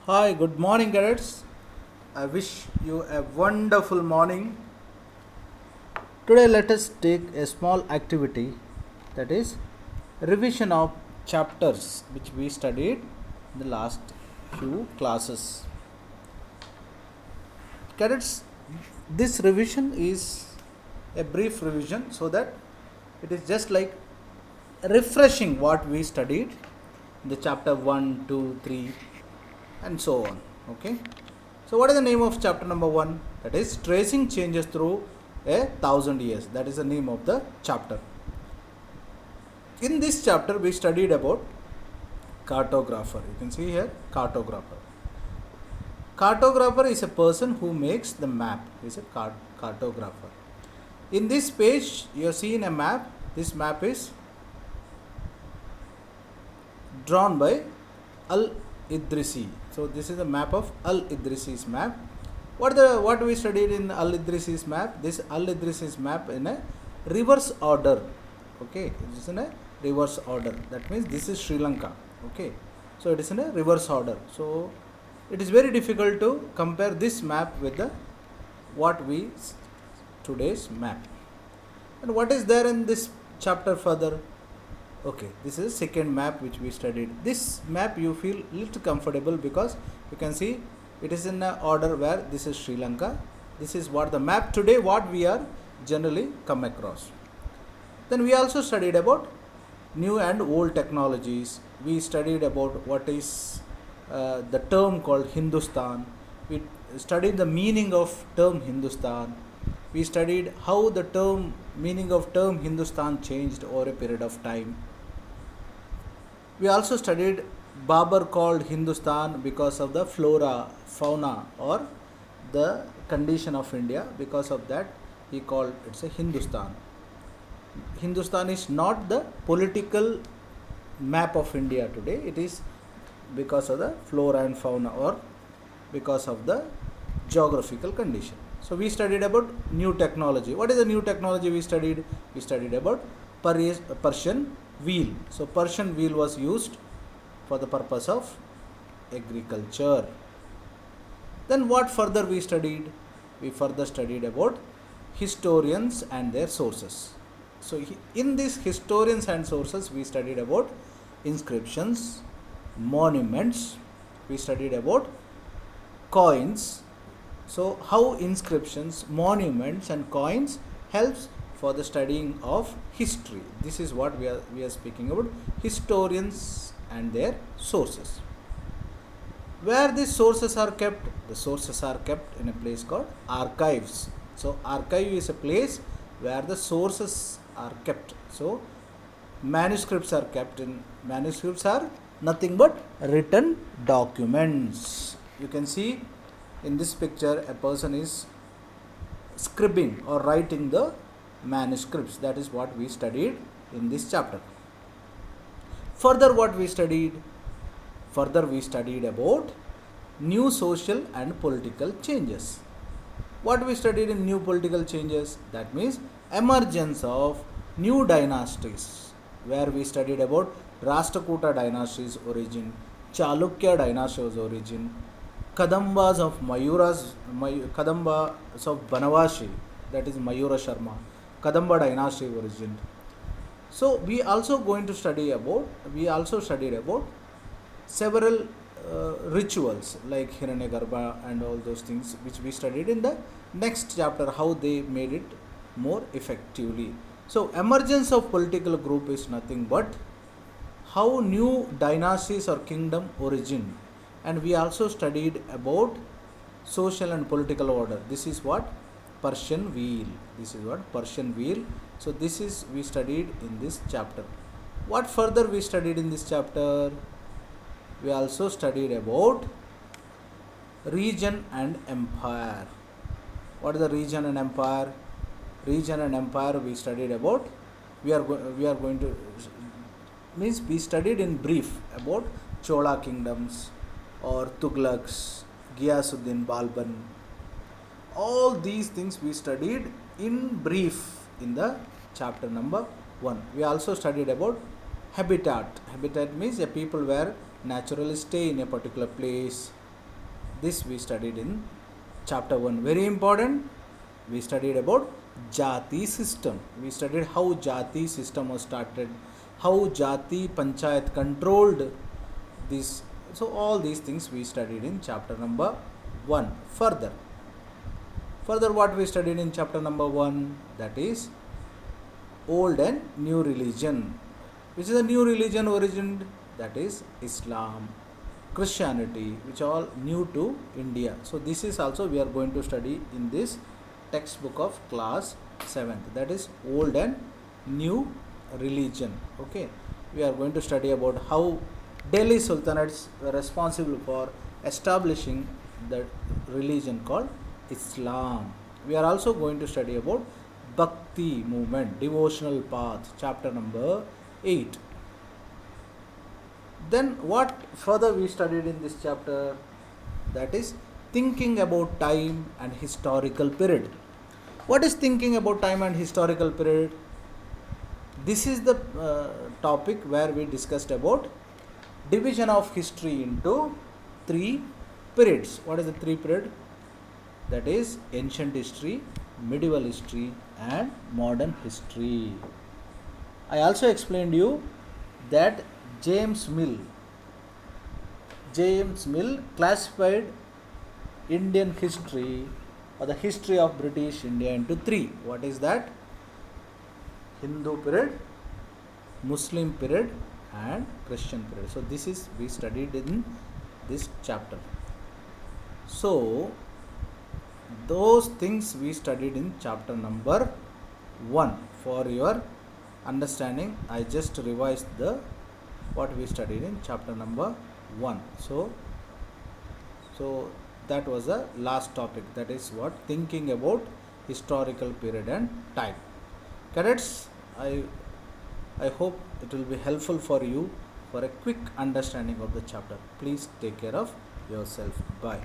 Hi, good morning, cadets. I wish you a wonderful morning. Today, let us take a small activity, that is, revision of chapters which we studied in the last few classes. Cadets, this revision is a brief revision so that it is just like refreshing what we studied in the chapter 1, 2, 3, and so on. Okay. So, what is the name of chapter number 1? That is tracing changes through 1,000 years. That is the name of the chapter. In this chapter, we studied about cartographer. You can see here cartographer. Cartographer is a person who makes the map. He is a cartographer. In this page, you are seeing a map. This map is drawn by Al-Idrisi. So this is a map of Al-Idrisi's map. What we studied in Al-Idrisi's map? This Al-Idrisi's map in a reverse order. Okay, it is in a reverse order. That means this is Sri Lanka. Okay, so it is in a reverse order. So it is very difficult to compare this map with the today's map. And what is there in this chapter further? Okay, this is second map which we studied. This map you feel little comfortable because you can see it is in an order where this is Sri Lanka. This is what the map today what we are generally come across. Then we also studied about new and old technologies. We studied about what is the term called Hindustan. We studied the meaning of term Hindustan. We studied how the meaning of term Hindustan changed over a period of time. We also studied Babur called Hindustan because of the flora, fauna, or the condition of India. Because of that, he called it's a Hindustan. Hindustan is not the political map of India today. It is because of the flora and fauna or because of the geographical condition. So we studied about new technology. What is the new technology we studied? We studied about Persian wheel. So Persian wheel was used for the purpose of agriculture. Then what further we studied? We further studied about historians and their sources. So in these historians and sources we studied about inscriptions, monuments, we studied about coins. So how inscriptions, monuments and coins helps for the studying of history. This is what we are speaking about, historians and their sources. Where these sources are kept? The sources are kept in a place called archives. So archive is a place where the sources are kept. So manuscripts are kept in, manuscripts are nothing but written documents. You can see in this picture a person is scribbing or writing the manuscripts. That is what we studied in this chapter. Further what we studied? Further we studied about new social and political changes. What we studied in new political changes? That means emergence of new dynasties, where we studied about Rashtrakuta dynasty's origin, Chalukya dynasty's origin, Kadambas of Kadambas of Banavashi, that is Mayura Sharma, Kadamba dynasty origin. So we also studied about several rituals like Hiranyagarbha and all those things which we studied in the next chapter, how they made it more effectively. So emergence of political group is nothing but how new dynasties or kingdom origin. And we also studied about social and political order. This is what Persian wheel. So this is we studied in this chapter. What further we studied in this chapter? We also studied about region and empire. What is the region and empire? Region and empire we studied about. We are going to means we studied in brief about Chola kingdoms or Tughlaqs, Ghiyasuddin Balban. All these things we studied in brief in the chapter number 1. We also studied about habitat. Habitat means a people where naturally stay in a particular place, This we studied in chapter 1. Very important. We studied about Jati system. We studied how Jati system was started, how Jati Panchayat controlled this. So all these things we studied in chapter number 1. Further what we studied in chapter number 1, that is old and new religion. Which is a new religion origined? That is Islam, Christianity, which are all new to India. So this is also we are going to study in this textbook of class 7th, that is old and new religion. Okay, we are going to study about how Delhi Sultanates were responsible for establishing the religion called Islam. We are also going to study about Bhakti movement, devotional path, chapter number 8. Then what further we studied in this chapter, that is thinking about time and historical period. What is thinking about time and historical period? This is the topic where we discussed about division of history into 3 periods. What is the 3 period? That is ancient history, medieval history and modern history. I also explained you that James Mill classified Indian history or the history of British India into 3. What is that? Hindu period, Muslim period and Christian period. So this is we studied in this chapter. So those things we studied in chapter number 1. For your understanding, I just revised the what we studied in chapter number 1. So that was the last topic, that is what thinking about historical period and time. Cadets, I hope it will be helpful for you for a quick understanding of the chapter. Please take care of yourself. Bye.